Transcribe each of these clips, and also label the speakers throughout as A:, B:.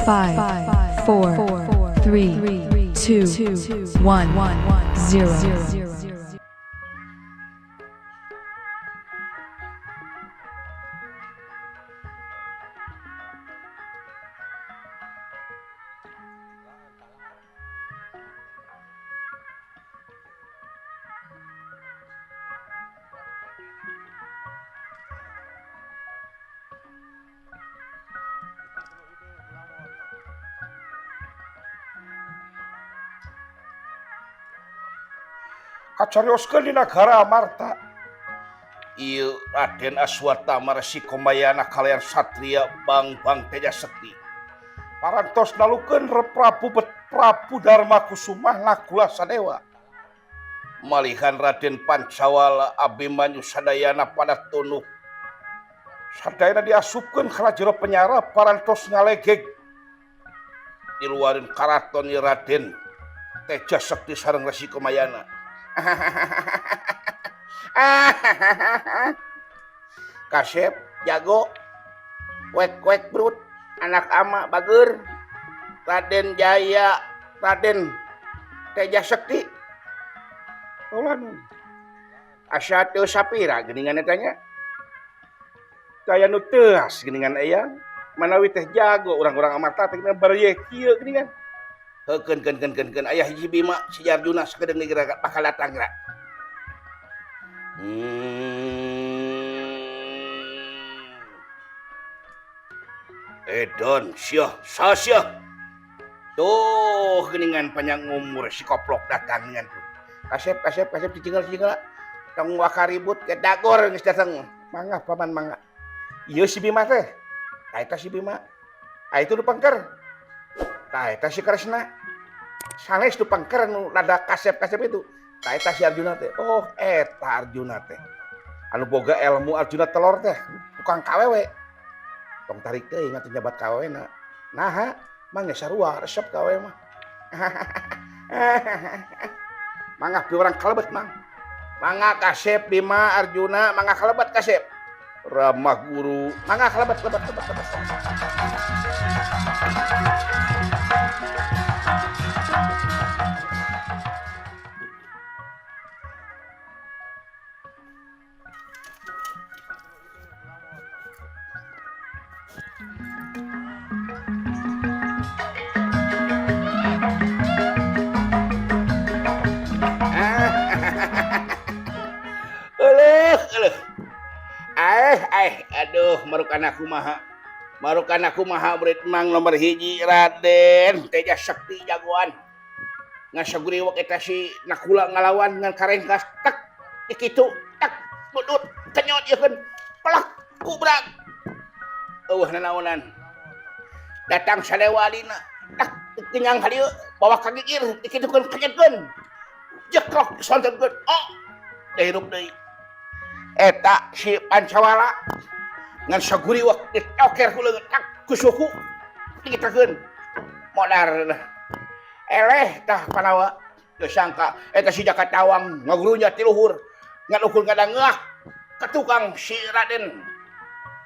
A: 5, 4, 3, 2, 1, 0.
B: Kacarioskeun di nagara Amarta. Ieu Raden Aswatama Resi Komayana kalian satria Bang Teja Sekti. Parantos nalukeun Prabu Dharma Kusumah Nakula Sadewa. Malihan Raden Pancawala Abimanyu Sadayana pada tunuk. Sadayana diasupkeun kana jero penyara parantos ngalegeg. Diluarin karaton Raden Teja Sekti sareng Resi Komayana. Kasep jago wek brut anak ama bager Raden Jaya Raden Teja Sekti ulan asa teu sapira geuningan tanya saya nu teuas geuningan eyang manawi teh jago urang-urang Amarta teh bari kieu geuningan heukeun aya hiji Bima si Arjuna sakedeung digeragat bakal datang geura. Edon sia sasia. Tuh geuningan panjang umur si koplok datang dengan tuh. Kasep dicingal-cingal. Tong wakaribut ke dagor geus datang. Mangga paman mangga. Ieu si Bima teh. Tah eta si Bima. Ah itu nu pangker. Tah eta si Kresna. Sanes tu pangker nu rada kasep itu. Tah eta si Arjuna teh. Oh, eta Arjuna teh. Anu boga ilmu Arjuna telor teh, tukang kawewe. Tong tarik teh ingat nyabat kawewena. Naha, mangga sarua resep kawewe mah. Mangga pi urang kalebet mang. Mangga Kasep Bima Arjuna, mangga kalebet Kasep. Ramah guru, mangga kalebet. Aduh, marukan aku maha murid mang nomor hiji Raden Teja Sekti jagoan. Ngasaguriwak eta si Nakula ngalawan ngan karengkas tak dikitu tak budut kenyot yeun pelak kubrak. Nanaonan. Datang sadewa dina tak kenyang hadieu bawa ka gigir dikitukeun kenyetkeun. Jeklok sontenkeun. Oh, dihirup deui. Eta si Pancawala ngan saguriwak ditoker ku leungeun tak ku suku dikitakeun modar eleh tah panawa teu sangka eta si Jakatawang ngagurunya ti luhur ngan ukur ngadang ngeuak ka tukang si Raden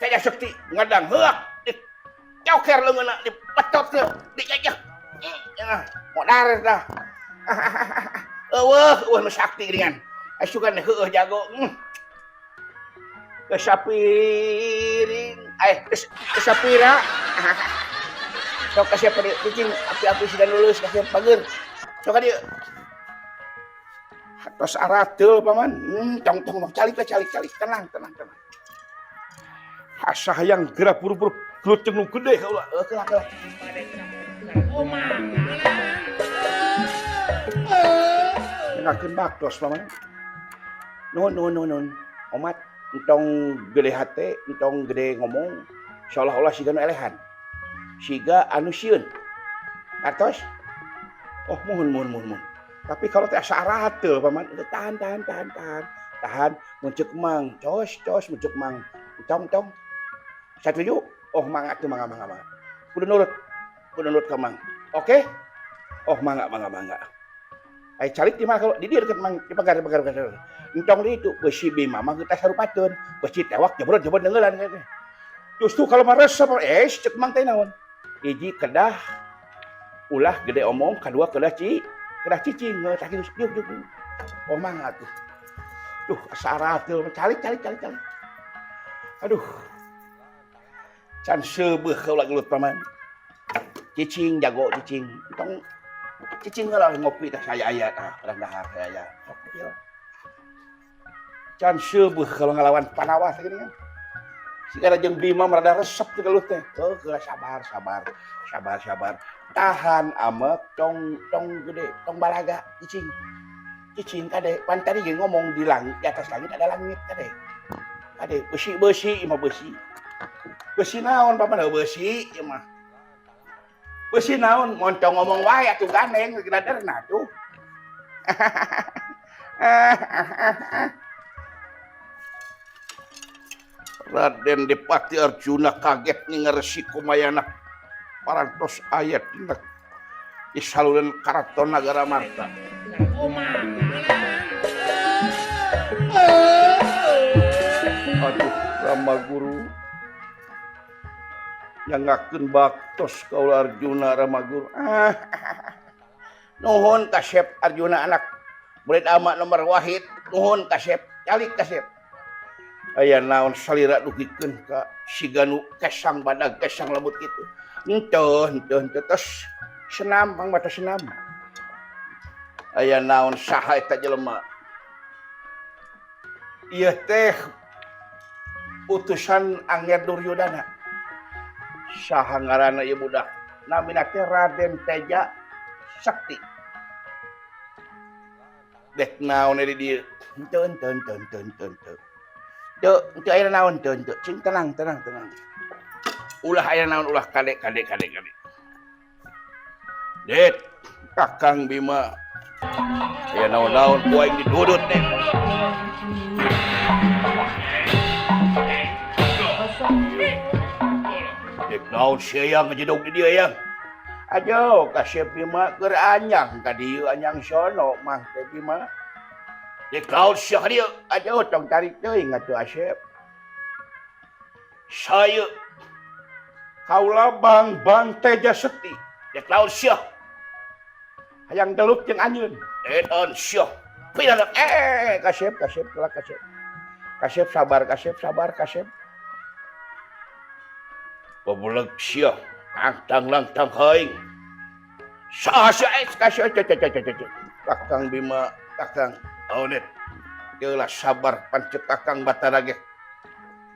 B: Teja Sekti ngadang heuak ditoker leungeunna dipetot teh dijajah modar tah eueuh nu sakti geuningan asukan heueuh jago kesapira sok kasih apa kucing api-api sudah lulus kasih pager sok dia atas arah teu paman tong calik tenang asa hayang gerak buru-buru gelut jeung nu gede kaula kelak omang ngakeun baktos paman nun omat entong gede hate, entong gede ngomong, seolah-olah siga nu elehan, siga anu sieun, atos, oh mohon. Tapi kalau teh asa arahat teu paman, tahan, muncul mang, cos, muncul mang, tong, satuju, oh mangga tuh mangga, kudu nurut ka mang, oke, oh mangga. Ai calik di mana kalau di dia deket mang di pagar. Entong di itu besi Bima mah kita sarupateun, besi tewak jebron deungeulan. Justru kalau maresep cek mang teh naon. hiji kedah ulah gede omong, kedua kedah cicing, tak gitu yuk. Omang atuh. Duh, asara teu calik. Aduh. Can seubeuh kaula gelut paman. Cicing jago cicing. Tong cicing heula ngopi teh saya aya tah, urang dahar saya aya. Can seubeuh kalau ngalawan panawas gini kan. Sigana jeung Bima rada resep teh gelut teh. Geus sabar. Tahan amek tong gede, tong balaga cicing. Cicing kade, pan tadi ge ngomong di langit, di atas langit ada langit kade. Kade besi imah besi. Besi naon paman besi ieu mah. Besi naon moncong ngomong wae atuh gandeng graderna tuh. Raden Depati Arjuna kaget ningali Resi Kumayana parantos aya di saluran karaton Nagara Marta. Aduh, Rama Guru nyangakeun baktos kaula Arjuna Rama Guru. Nuhun Kasep Arjuna anak murid ama nomor wahid. Nuhun Kasep, calik Kasep. Aya naon salira dugikeun ka Siganu kesang badag kesang lembut kitu. Henteu tos senam mang mata senam. Aya naon saha eta jelema? Ieu teh utusan Angger Duryodana. Saha ngaranna ieu budak? Namina teh Raden Teja Sakti. Dek naon di dieu? Henteu. Itu aya naon teu. Cing tenang. Ulah aya naon ulah kade. Det, Kakang Bima. Aya naon ku aing didudut teh. Dek naon siang ngejedog di dieu ya. Ajo Kasep Bima keur anyang ka dieu anyang sono mah teh Bima. Dek naon sia ka dieu. Ajo tong tarik teuing atuh Asep. Saya kaula Bang Teja Sakti. Dek naon sia. Hayang delut jeung anjeun. Edan sia. Pinadak Kasep kelak Kasep. Kasep sabar Kasep. Babuleg sia. Langtang haing. Saha Kasep. Kakang Bima, Kakang Aunet. Geulah sabar pancet Kakang Batara ge.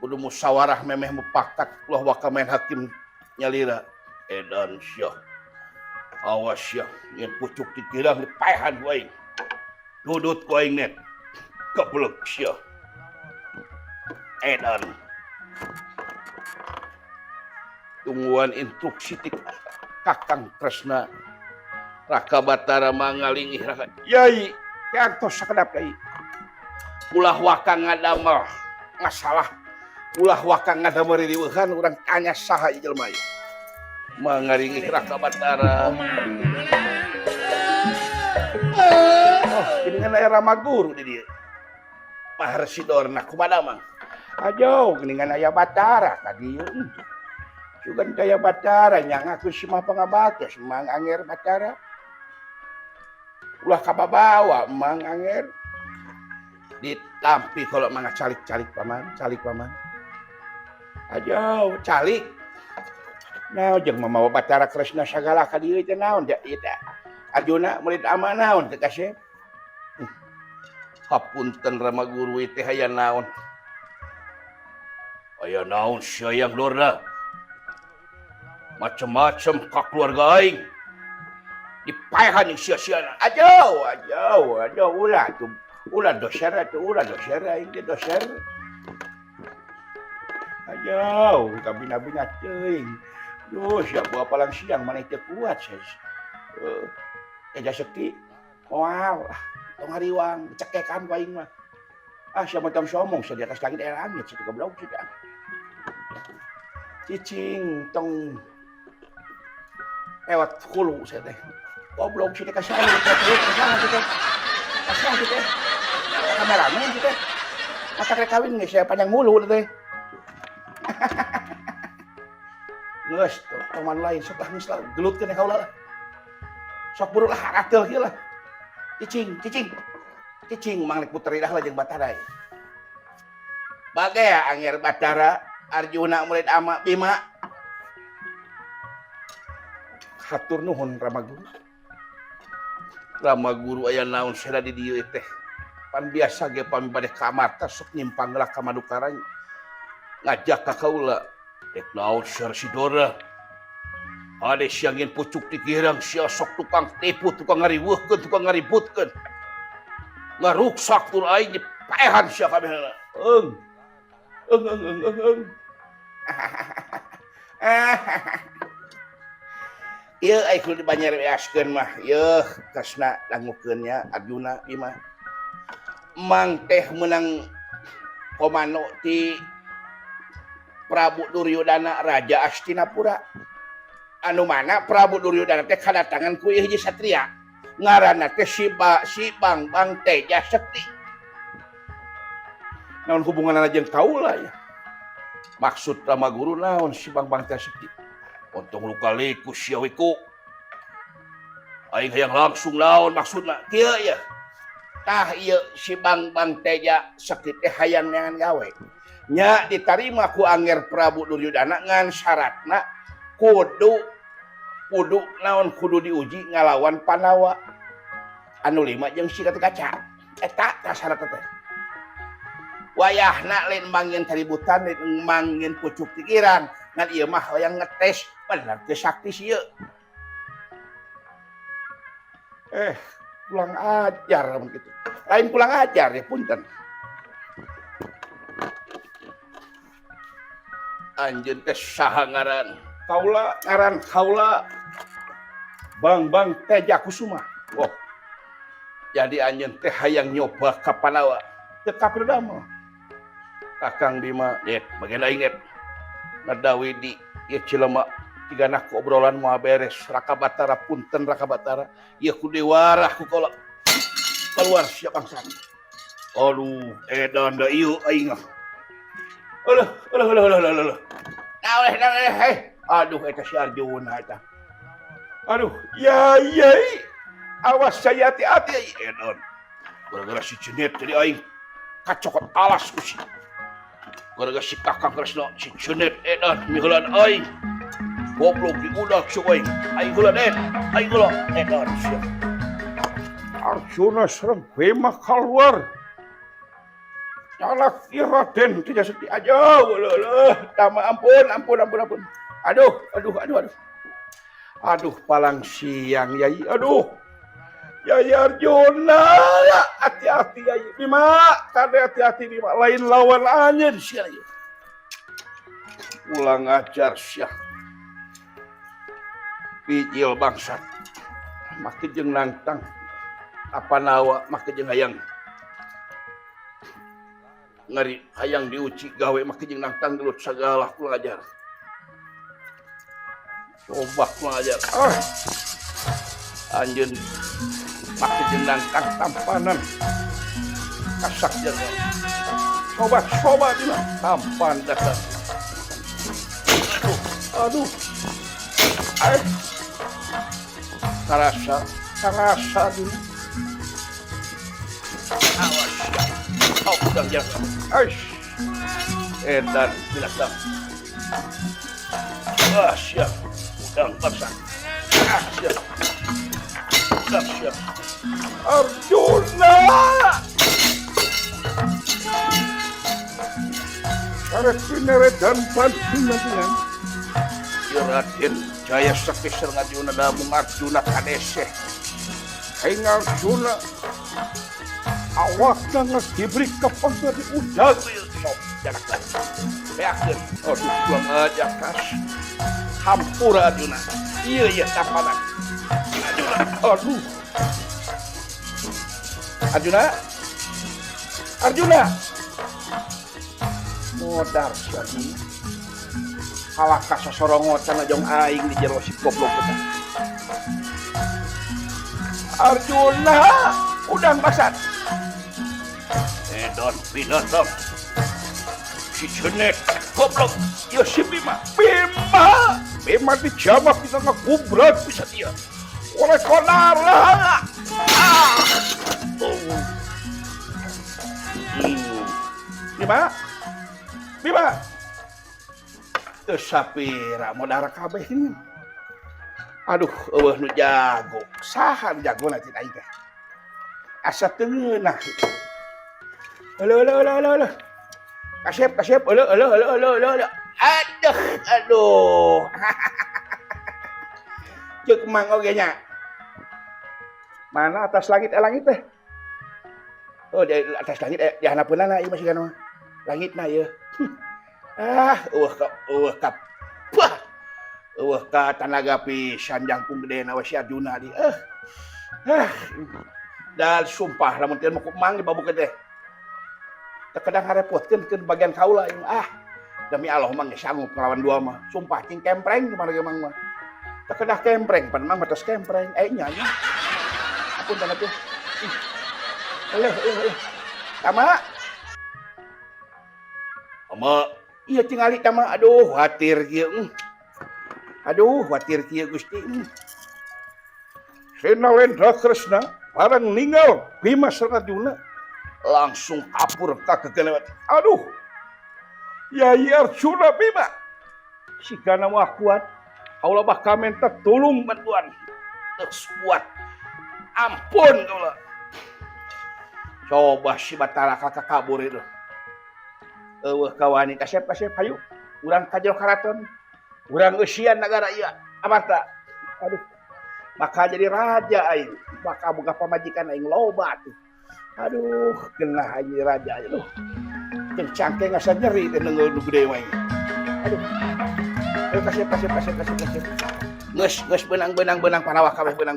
B: Kudu musyawarah memeh mupakat ulah wakamen hakim nyalira. Edan sia. Awas sia, nyen pucuk dikirang dipaehan ku aing. Dudut ku aing net. Keblek sia. Edan. Tungguan instruksi ti Kakang Kresna. Raka Batara mangalingih raka. Yai, kantos sakedap yai. Ulah wakang ngadamel masalah. Ulah wakang ngadamel ririweuhan urang tanya saha ieu jelema ieu. Mangaringih Raka Batara. Oh, geuningan aya Rama Guru di dieu. Paharsidorna kumaha mang? Ajo geuningan aya Batara ka dieu. Sugan kaya Batara nyangakeun si mah pangabatos Mang Anger Batara. Ulah kababawa Mang Anger. Ditampi kalau mangga calik paman. Ajo calik. Nah, jeung mamawa Batara Kresna sagala ka dieu teh naon da ieu teh. Arjuna murid ama naon teh Kasep. Hapunten Rama Guru teh aya naon. Aya naon sayang Lurna. Macem-macem ka keluarga aing. Dipaehan jeung sia-siana. Ajo ulah doser aing teh doser. Ajo kabina-bina teuing. Duh, siapa apalang siang mana teu kuat sia. Teja Sakti. Moal, tong hariwang cekekan ku aing mah. Sia macam somong sia di atas langit aya langit sia goblok sia. Cicing tong lewat hulu sia teh. Goblok sia ka saya teh. Asal teh. Kameramen teh. Mata rek kawin geus sia panjang mulu teh. Geus teman lain sok geus lah gelutkeun kaula lah. Sok buru lah ratel kieu lah. Cicing manglik puteri dah lah jeung Batara. Bagaya Angger Batara Arjuna murid Ama Bima. Hatur nuhun Rama Guru. Rama Guru aya naon sada di dieu teh. Pan biasa ge pami bade ka Amarta sok nyimpang lah ka Madukaranya. Ngajak ka kaula. Dek naon Syar Sidora. Ade siangin pucuk dikirang sia sok tukang tipu, tukang ngariweuhkeun, tukang ngaributkeun. Ngaruksak tur aing dipaehan sia kabehna. Eung. Ieu ai kudu dibanyer beaskeun mah. Yeuh kasna dangukeun nya Arjuna Bima. Mang teh menang komando ti Prabu Duryodana Raja Astinapura. Anu mana Prabu Duryodana teh kadatangan ku ieu hiji satria. Ngaranna teh si Bang Teja Sekti. Naon hubunganna jeung kaula ya? Maksud Rama Guru naon si Bang Teja Sekti? Untung luka liku sia wiku. Aing hayang langsung naon maksudna? Kieu ya. Tah ieu si Bang Teja Sekti teh hayang neangan gawe. Nya ditarima ku Angger Prabu Duryodana ngan syaratna kudu diuji ngalawan Pandawa anu 5 jeung si Gatotkaca eta syarat teh wayahna lain mangin kaributan lain mangin pucuk pikiran ngan ieu mah hoyang ngetes bener teh sakti ieu pulang ajar begitu lain pulang ajar ya punten anjeun teh saha ngaran kaula Bang Teja Kusuma. Oh. Jadi anjeun teh hayang nyoba ka Pandawa. Teu kapredama. Kakang Bima, net bagian aing net. Ngadawi di ieu Cileuma tigana ku obrolan moal beres. Raka Batara punten Raka Batara. Ieu ku dewarah ku kaula. Keluar sia bangsa. Aduh, edan da ieu aing. Aduh. Nah, aduh eta si Arjuna eta. Aduh, yai. Awas saya hati-hati Edon. Gara-gara si Cenet jadi aing kacokot alas ku si. Gara-gara si Kakang Kresna si Cenet Edon miheulan aing. Goblok diudak si aing. Aing heula den, aing heula Edon sia. Arjuna sareng Bima keluar. Nyalak ieu Raden Teja Sekti aja. Tama ampun. Aduh, palang siang Yai. Aduh. Yai Arjuna, hati-hati Yai. Bima, kade hati-hati Bima. Lain lawan anjeun sia ieu. Ulang ajar sia. Pijil bangsat. Make jeung nantang. Apa nawa make jeung hayang. Ngari hayang diuci gawe make jeung nantang gelut sagala ulang ajar. Coba aja. Anjeun make jeung nangkang tampanan. Kasak jaga. Coba dina tampan dasar. Aduh. Karasa dina. Awas. Udang jaga. Edan binatang. Siap. Udang paksa. Siap. Arjuna! Karet pineret dan pantun dengan. Raden Jaya Sekti sareng Arjuna damung Arjuna kadese. Aing Arjuna awakna geus diberi kepengker di udang sok janakan. Beakeun pulang aja kas. Hampura Arjuna. Iya tampanan. Aduh. Arjuna. Modar siapa? Halaka sosorongotan ajong aing di jero si goblok eta. Arjuna, udang basat. Edon binatang. Si Cenet goblok. Yo si Bima. Eman di jamak kita ngakubrat bisa dia. Oleh konar lah. Bima? Bima? Teu sapira modal kabeh ini. Aduh, eueuh nu jago. Saha nu jago nanti aing teh. Asa teu ngeunah. Halo. Kasep, halo. Aduh. Ceuk mang oge nya. Mana atas langit teh? Oh, di atas langit di hanapeunana ieu masih kana. Langitna ieu. Eueuh ka. Wah. Eueuh ka tanaga pisan jangkung gedena we si Arjuna di. Dan sumpah lamun teu mau mang di babuk teh. Terkadang harepotkeun ke bagian kaula ieu. Demi Allah mang geus sanggup ngelawan dua mah. Sumpah cing kempreng kemana ge mang mah. Terkedah kempreng pan mang batas kempreng. Nya. Apun tanah tuh. Eleh. Tama. Iya tingali tama. Aduh, khawatir kieu. Khawatir kieu Gusti. Senalendra Kresna bareng ninggal Bima sareng Arjuna langsung kapur ka kegelewat. Aduh. Yai Arjuna Bima. Sigana mah kuat. Allah bakal minta tulung bantuan. Terus kuat. Ampun kaula. Coba si Batara kakak kabur itu. Eueuh kawani kasep hayu. Urang ka jero karaton. Urang eusian nagara ieu. Amarta. Aduh. Bakal jadi raja aing. Bakal boga pamajikan aing loba tuh. Aduh, genah aing raja aduh. Cangke ngasa nyeri teh neungeul nu gede wae. Aduh. Ayo kasep. Geus benang panawak kabeh benang.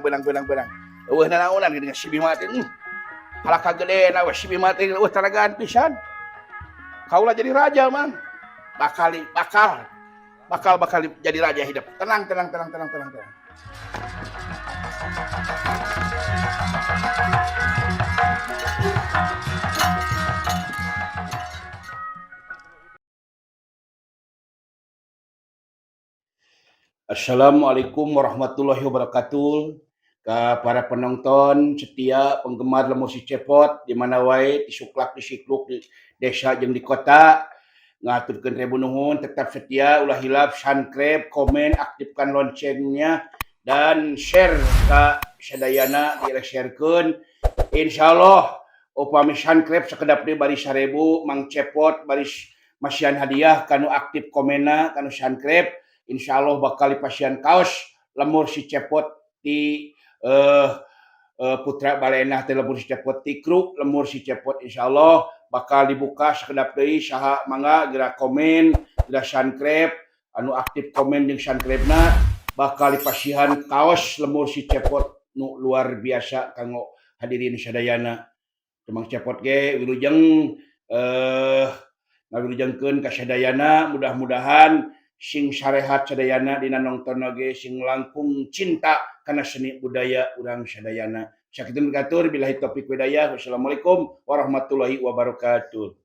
B: Eueuh nanaonan geuning si Bima teh. Halaka gedena we si Bima teh eueuh taragaan pisan. Kaula jadi raja, Mang. Bakal jadi raja hidup. Tenang. Assalamualaikum warahmatullahi wabarakatuh. Ka para penonton setia penggemar Lemur Si Cepot di mana wae di suklak di sikluk di desa jeung di kota ngaturkeun ribu nuhun tetap setia ulah hilap subscribe komen aktifkan loncengnya dan share ka sadayana di-sharekeun insyaallah upami subscribe sakedap deui bari 1000 Mang Cepot bari masihan hadiah kanu aktif komenna kanu subscribe insyaallah bakal dipasihan kaos Lemur Si Cepot di putra balena teh Lemur Si Cepot ti grup Lemur Si Cepot insyaallah bakal dibuka sakedap deui saha mangga geura komen geura subscribe anu aktif komen jeung subscribe-na bakal dipasihan kaos Lemur Si Cepot nu luar biasa kanggo hadirin sadayana. Mang Cepot ge wilujeng ngawilujengkeun ka sadayana mudah-mudahan sing sarehat sadayana dina nongton ge sing langkung cinta kana seni budaya urang sadayana. Sakitu katur billahi taufik hidayah. Wassalamualaikum warahmatullahi wabarakatuh.